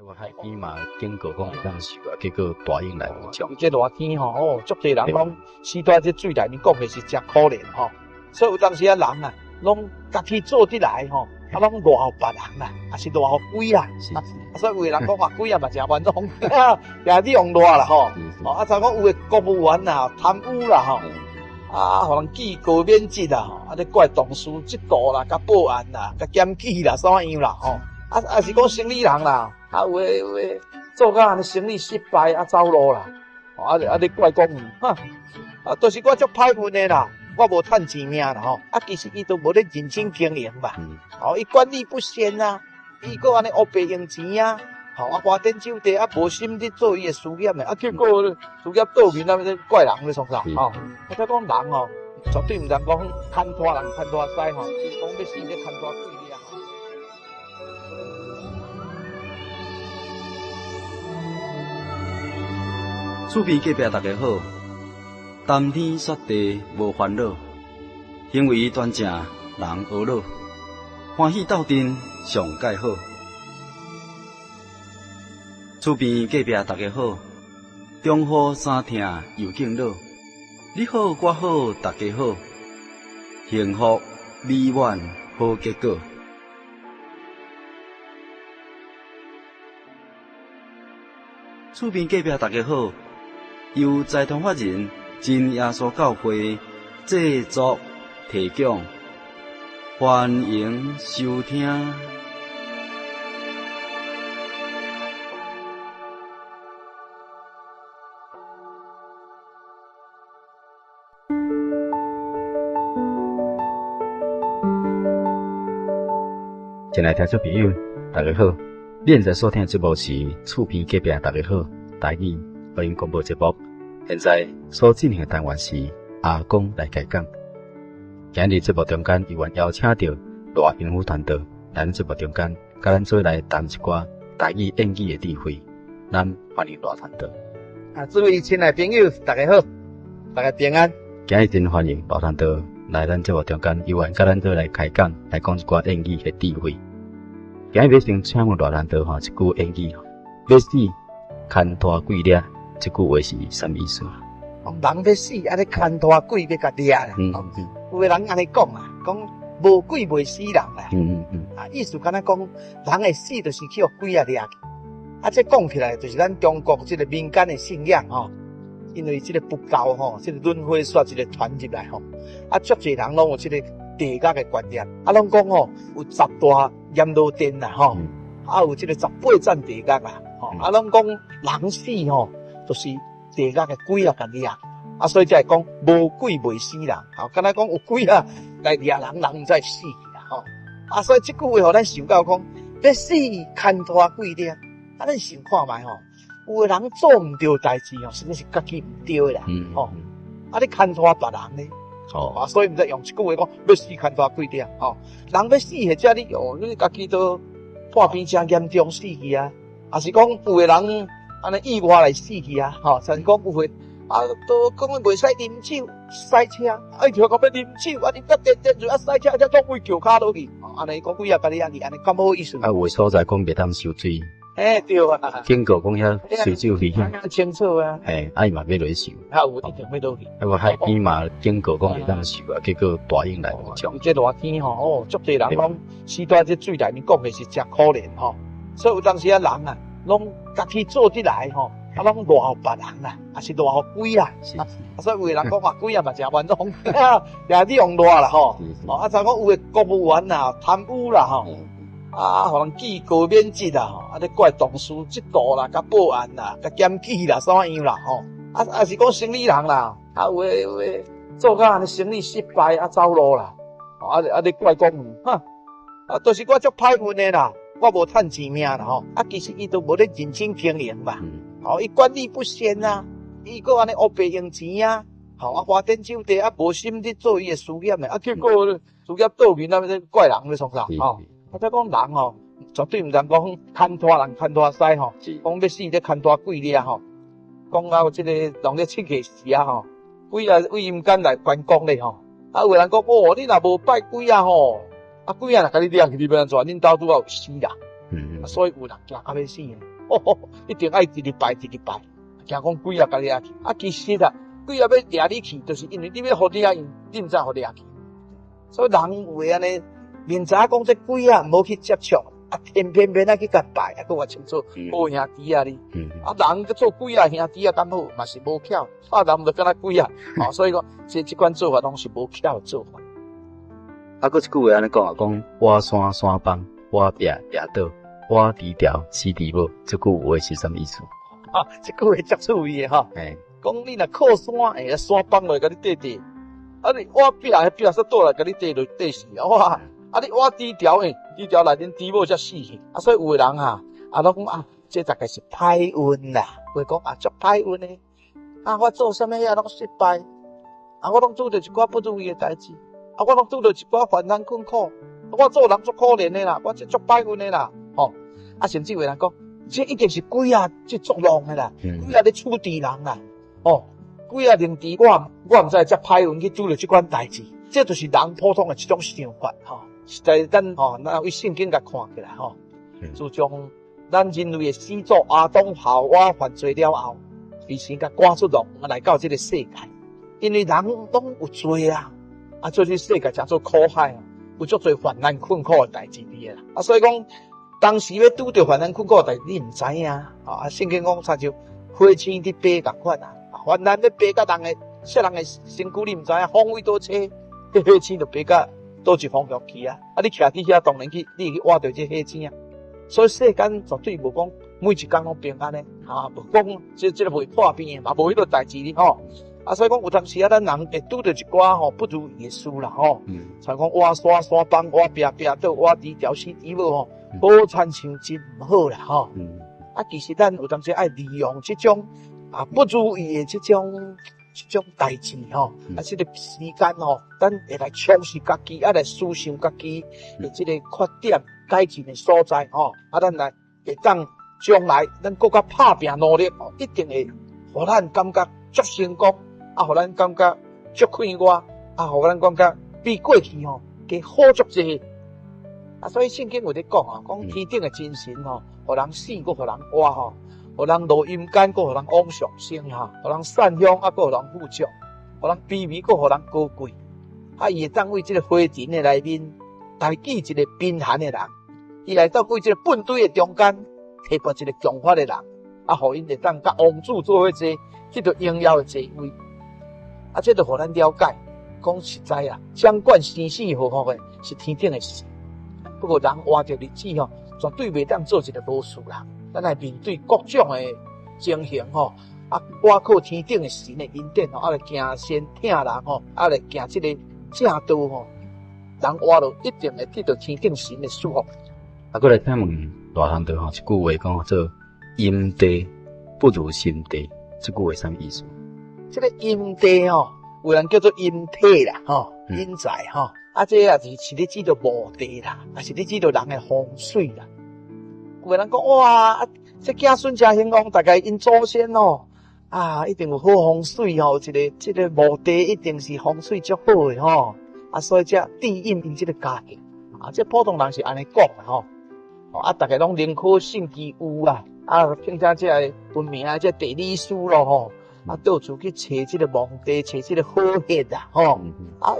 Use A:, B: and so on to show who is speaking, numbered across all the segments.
A: 我海边嘛警告讲会当受啊，结果大雨来无将。
B: 这热天吼，哦，足侪人讲死在这水内面，讲的是真可怜吼。所以有当时啊，人啊，拢家己做得来吼，啊，拢落后别人啦，也是落后鬼啊。所以有的人讲话鬼啊嘛，真冤枉，也利用热啦吼。哦，啊，像讲有的公务员啦，贪污啦吼，啊，互人记高免职啦吼，啊，咧怪同事制度啦，甲保安啦，甲检举啦，啥样啦吼。啊是讲生意人啦，啊有诶做甲安尼生意失败啊走路啦，你怪讲哈，就是我足歹运诶啦，我无趁钱命啦吼，其实伊都无咧认真经营吧，伊管理不善啊，伊搁安尼黑白用钱啊，花天酒地无心咧做伊诶事业诶，结果事业倒面啊，怪人咧创啥吼，再讲人吼，绝对毋通讲牵拖人牵拖屎吼，讲要死咧牵拖鬼咧吼。
C: 厝边隔壁大家好，谈天说地无烦恼，行为端正人和乐，欢喜斗阵上介好。厝边隔壁大家好，中好三听又敬老，你好我好大家好，幸福美满好结果。厝边隔壁大家好。由财团法人真耶稣教会制作提供，欢迎收听。
A: 亲爱的听众朋友，大家好，你现在收听的节目是厝边隔壁大家好台语福音广播节目。现在所进行的单元是阿公来开讲。今日节目中间，依然邀请到大幸福团队来咱节目中间，甲咱做来谈一寡台语演语的智慧。咱欢迎大团队。
B: 诸位亲爱朋友，大家好，大家平安。
A: 今日真欢迎大团队来咱节目中间，依然甲咱做来开讲，来讲一寡演语的智慧。今日要先请问大团队一句演语，要死牵拖鬼掠。这句话是什么意思啊？
B: 人要死，你牵拖鬼要甲掠啦。有个人安尼讲啊，讲无鬼袂死人啦。意思敢若讲，人会死就是去互鬼掠去。这讲起来就是咱中国这个民间的信仰吼，因为这个佛教吼，这个轮回说这个传入来吼，足侪人拢有这个地狱的观念，拢讲吼有10大阎罗殿啦吼，有这个18站地狱啦，拢讲人死吼。就是地狱的鬼啊，甲掠所以才会讲无鬼袂死人。敢若讲有鬼啊来掠人，人毋知死去啦所以这句话互咱想到讲，要死牵拖鬼掠。咱想看觅有个人做毋对代志实在是家己毋对啦你牵拖别人呢所以毋知用这句话讲要死牵拖鬼掠人要死或者你家己都破病真严重死去啊，还是讲有个人。安尼意外来死去啊！像讲有诶都讲袂使啉酒、赛车，条讲要啉酒，啉到电就赛车，才总会桥骹落去。安尼讲几啊，甲你安尼较无意思。
A: 有所在讲袂当受水。
B: 对啊。
A: 警告讲遐水酒危险。
B: 清楚啊。
A: 伊嘛要落去受。
B: 有一定要落去。
A: 我海边嘛警告讲袂当受结果大雨来无将。
B: 这热天足侪人讲死在这水内面，讲的是真可怜所以有当时人啊。拢家己做得来拢落后别人啦，也是落后鬼啊。所以有的人讲话鬼啊嘛，真冤枉，也利用热啦像讲有的公务员啦、贪污啦互人记高免职啦咧怪同事制度啦、甲保安啦、甲检举啦，啥样啦是讲生意人啦，有的做甲安尼生意失败走路啦，你怪讲就是我足歹运诶啦。我无趁钱命啦其实伊都无咧认真经营吧，伊管理不善啊，伊搁安尼黑白用钱啊，花天酒地无心咧做伊诶事业诶，结果事业倒面怪人咧创啥再讲人绝对毋通讲牵拖人牵拖屎讲要死咧牵拖鬼掠讲到即个人咧七个时鬼啊为毋敢来关公咧有个人讲你若无拜鬼啊鬼啊若甲你掠去，你要安怎？恁兜拄仔有死人所以有人惊到要死呢，一定爱直直拜，惊讲鬼啊，甲你掠去。其实啊，鬼啊要掠你去，就是因为你要互你啊，你毋知互掠去。所以人有诶安尼，明知讲这鬼啊，无去接触，偏啊去甲拜，搁话清楚好兄弟啊你。人去做鬼啊兄弟啊，敢好嘛是无巧，人就敢若鬼啊。所以讲这款做法拢是无巧做法。
A: 搁一句话安尼讲讲我山山崩，我壁倒，我低调死地无，这句话是什么意思？
B: 这句话足趣味哈。讲你若靠山，山崩落甲你缀缀，你我壁煞倒来甲你缀死，哇！你我低调低调内面低某才死去。所以有诶人拢讲这大概是歹运啦，会讲足歹运诶。我做啥物拢失败，我拢拄着一寡不如意诶代志。我拢拄着一寡患难困苦，我做人足可怜的啦，我这足歹运的啦，甚至有人讲，这一定是鬼啊，这作弄的啦，鬼啊咧处置人啦，鬼啊令治我毋知这歹运去拄着这款代志，这就是人普通的一种想法，实在咱那为圣经甲看起来，自从咱人类的始祖亚当夏娃犯罪了后，被神甲赶出笼来到这个世界，因为人拢有罪啊。做这世界诚做苦海有足多患难困苦的代志伫啦。所以讲，当时要拄着患难困苦的代志，你毋知影。圣经讲参像花青伫爬共款患难要爬甲人的世人的身躯，你毋知影方位倒车，迄花青就爬甲倒一方向去你徛伫遐，当然你去挖着这花青所以世间绝对无讲每一天拢平安的无讲这个袂破病的，嘛无迄个代志哩所以讲有当时咱人会拄着一寡不如意的事啦像讲我山崩，我壁倒，我低调死地无好亲像真毋好啦其实咱有当时爱利用这种不如意的这种代志这个时间咱会来充实家己，来思想家己的这个缺点改进的所在咱来会当将来咱更加打拼努力一定会互咱感觉足成功。互咱感觉足快活，互咱感觉比过去加好足济。所以圣经有咧讲讲天顶的真神互人死，搁互人活互人落阴间，搁互人往上升互人善享，搁互人富足，互人卑微，搁互人高贵。伊会当为这个花田的内面代记一个贫寒的人，伊来到为这个粪堆的中间提拔一个强发的人，互因会当甲王子做伙坐，迄个荣耀的座位。这就互咱了解，讲实在掌管生死祸福的是天顶的神。不过人活着日子绝对袂当做一个无事人。咱来面对各种的情形我靠天顶的神的恩典来行善听人来行这个正道人活落一定会得到天顶神的祝福。
A: 过来听问大汉道一句话讲做阴地不如心地，这句话什么意思？
B: 这个阴地有人叫做阴体啦阴宅这是你指着墓地啦，是你指着人的风水啦。有人讲哇，这子孙真兴旺，大概因祖先一定有好风水这个墓地一定是风水足好的所以这地阴因这个家境这普通人是安尼讲的大概拢宁可信其有并且这个文明这地理师咯到处去找这个墓地，找这个好牒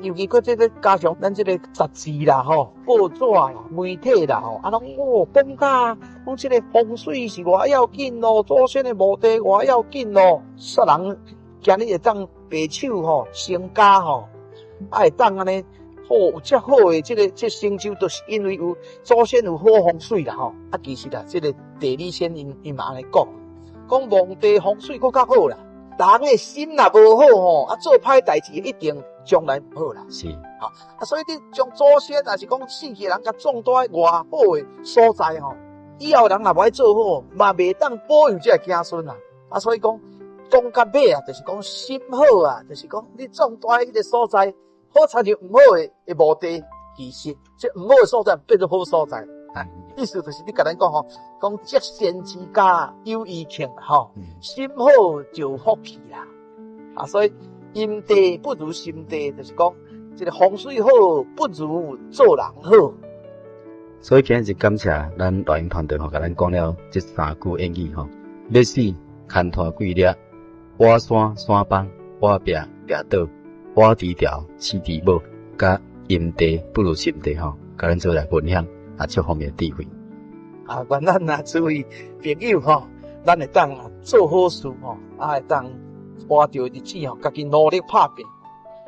B: 尤其这个加上咱这个杂志啦报纸啦、媒体啦拢讲讲这个风水是偌要紧祖先的墓地偌要紧煞人今日会当白手成家会当安尼有这好的这成就，就是因为有祖先有好风水啦其实这个地理先因嘛安尼讲墓地风水更较好啦。人的心若无好做歹代志一定将来不好啦。
A: 是
B: 所以你将祖先也是讲死去人甲种在偌好的所在以后人若无爱做好，嘛袂当保佑这个子孙所以讲到尾就是讲心好就是讲你种在迄个所在好参像唔好的墓地，其实这唔好的所在变做好所在。意思就是你甲咱讲讲积善之家有余庆心好就福气啦所以阴地不如心地，就是讲这个风水好不如做人好
A: 所以今日感谢咱录音团队甲咱讲了这3句谚语要死牵拖鬼掠，挖山山崩，挖壁壁倒，挖低调死低保，甲阴地不如心地甲咱做来分享这方面的智慧。
B: 愿咱诸位朋友咱会当做好事会当活着日子家己努力打拼，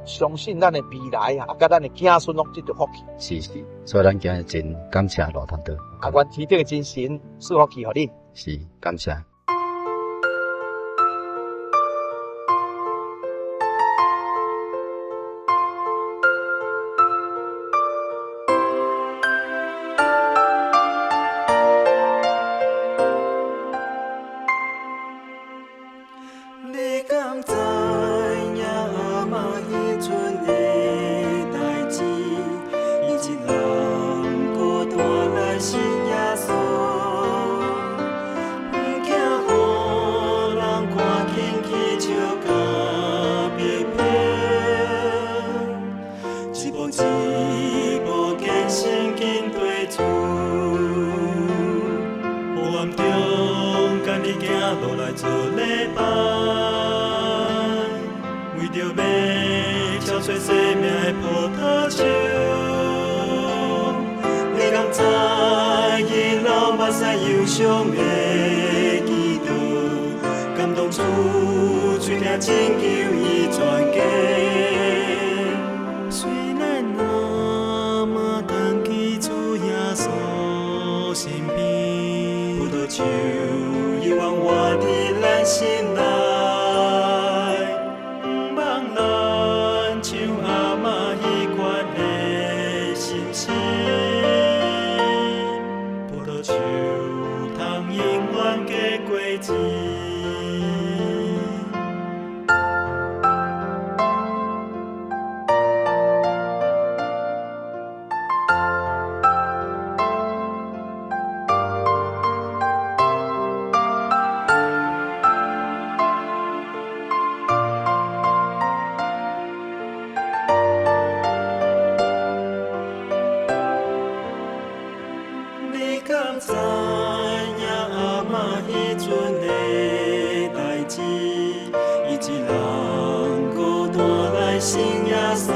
B: 相信咱的未来甲咱的子孙拢得到福气。
A: 是，所以咱今日真感谢罗团队。
B: 愿天顶的真神赐福气互你。
A: 是，感谢。
D: 你敢知影阿嬷迄阵的代志？伊一人孤单来信耶稣，不惊予人看见去笑甲别别，一步一步艰辛紧对厝，黑暗中甲你行路来做礼拜。为着要敲碎生命的葡萄树，你敢知伊流目屎忧伤的基督，感动主嘴听拯救伊全家。虽然阿嬷长期主耶稣身边，葡萄树永远活伫咱心内。知影阿嬷迄阵的代志，伊一人孤单来信耶稣，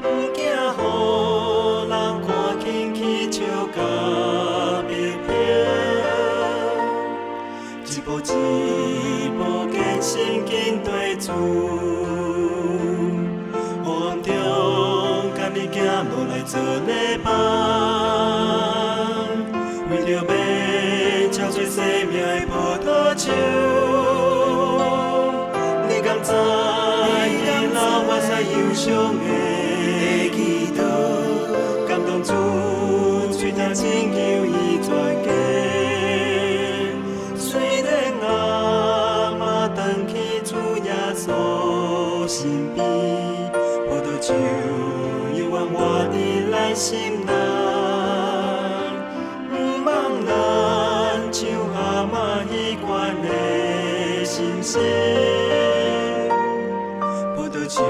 D: 不惊予人看见去笑甲别别，一步一步艰辛紧对厝，黑暗中甲你行路来做礼拜。为着要敲碎生命的葡萄树，你敢知伊流目屎忧伤的基督，感动主嘴听拯救伊全家。虽然阿嬷长去主耶稣身边，葡萄树永远活伫咱心内。像阿嬷迄款的心声，葡萄树。